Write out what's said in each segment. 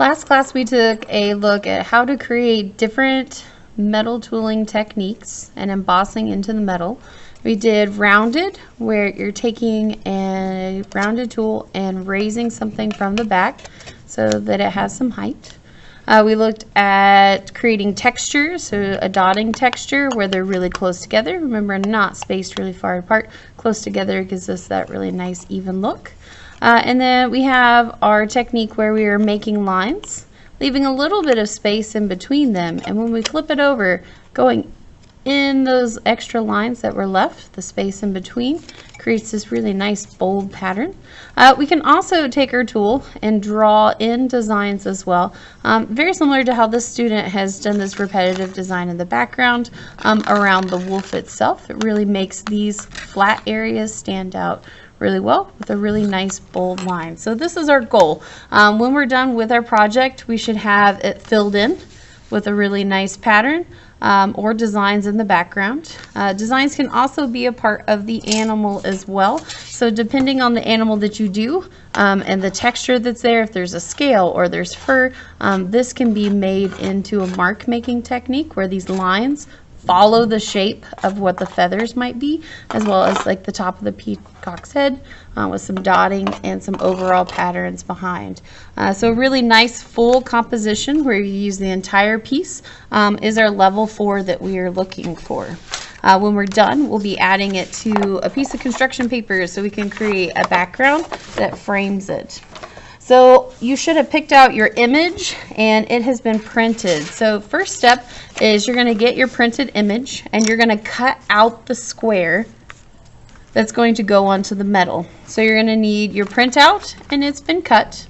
Last class we took a look at how to create different metal tooling techniques and embossing into the metal. We did rounded, where you're taking a rounded tool and raising something from the back so that it has some height. We looked at creating texture, so a dotting texture where they're really close together. Remember, not spaced really far apart. Close together gives us that really nice even look. And then we have our technique where we are making lines, leaving a little bit of space in between them. And when we flip it over, going in those extra lines that were left, the space in between, creates this really nice bold pattern. We can also take our tool and draw in designs as well. Very similar to how this student has done this repetitive design in the background around the wolf itself. It really makes these flat areas stand out really well with a really nice bold line. So this is our goal. When we're done with our project, we should have it filled in with a really nice pattern or designs in the background. Designs can also be a part of the animal as well. So depending on the animal that you do and the texture that's there, if there's a scale or there's fur, this can be made into a mark making technique where these lines follow the shape of what the feathers might be, as well as like the top of the peacock's head with some dotting and some overall patterns behind. So a really nice full composition where you use the entire piece is our level 4 that we are looking for. When we're done, we'll be adding it to a piece of construction paper so we can create a background that frames it. So you should have picked out your image and it has been printed. So first step is you're going to get your printed image and you're going to cut out the square that's going to go onto the metal. So you're going to need your printout and it's been cut.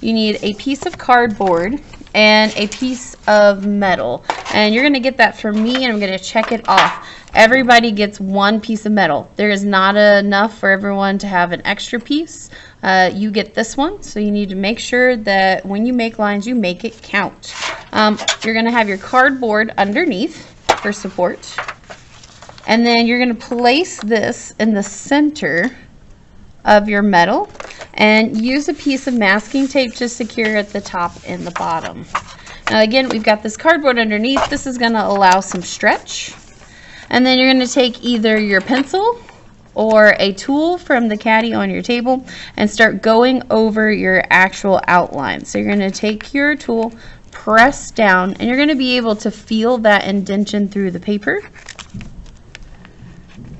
You need a piece of cardboard and a piece of metal. And you're going to get that from me and I'm going to check it off. Everybody gets one piece of metal. There is not enough for everyone to have an extra piece. You get this one, so you need to make sure that when you make lines, you make it count. You're going to have your cardboard underneath for support. And then you're going to place this in the center of your metal and use a piece of masking tape to secure at the top and the bottom. Now again, we've got this cardboard underneath. This is going to allow some stretch. And then you're going to take either your pencil or a tool from the caddy on your table and start going over your actual outline. So you're going to take your tool, press down, and you're going to be able to feel that indentation through the paper.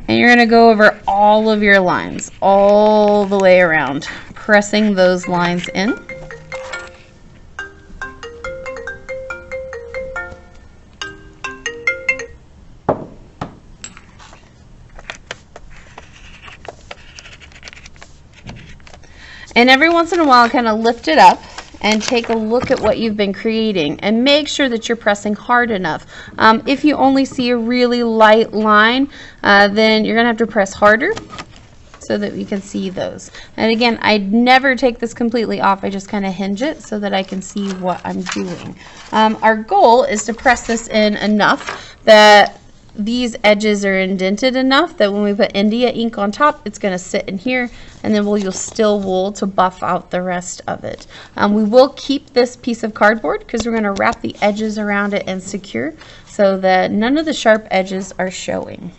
And you're going to go over all of your lines, all the way around, pressing those lines in. And every once in a while, kind of lift it up and take a look at what you've been creating and make sure that you're pressing hard enough. If you only see a really light line, then you're going to have to press harder so that we can see those. And again, I never take this completely off. I just kind of hinge it so that I can see what I'm doing. Our goal is to press this in enough that these edges are indented enough that when we put India ink on top, it's going to sit in here, and then we'll use still wool to buff out the rest of it. We will keep this piece of cardboard because we're going to wrap the edges around it and secure so that none of the sharp edges are showing.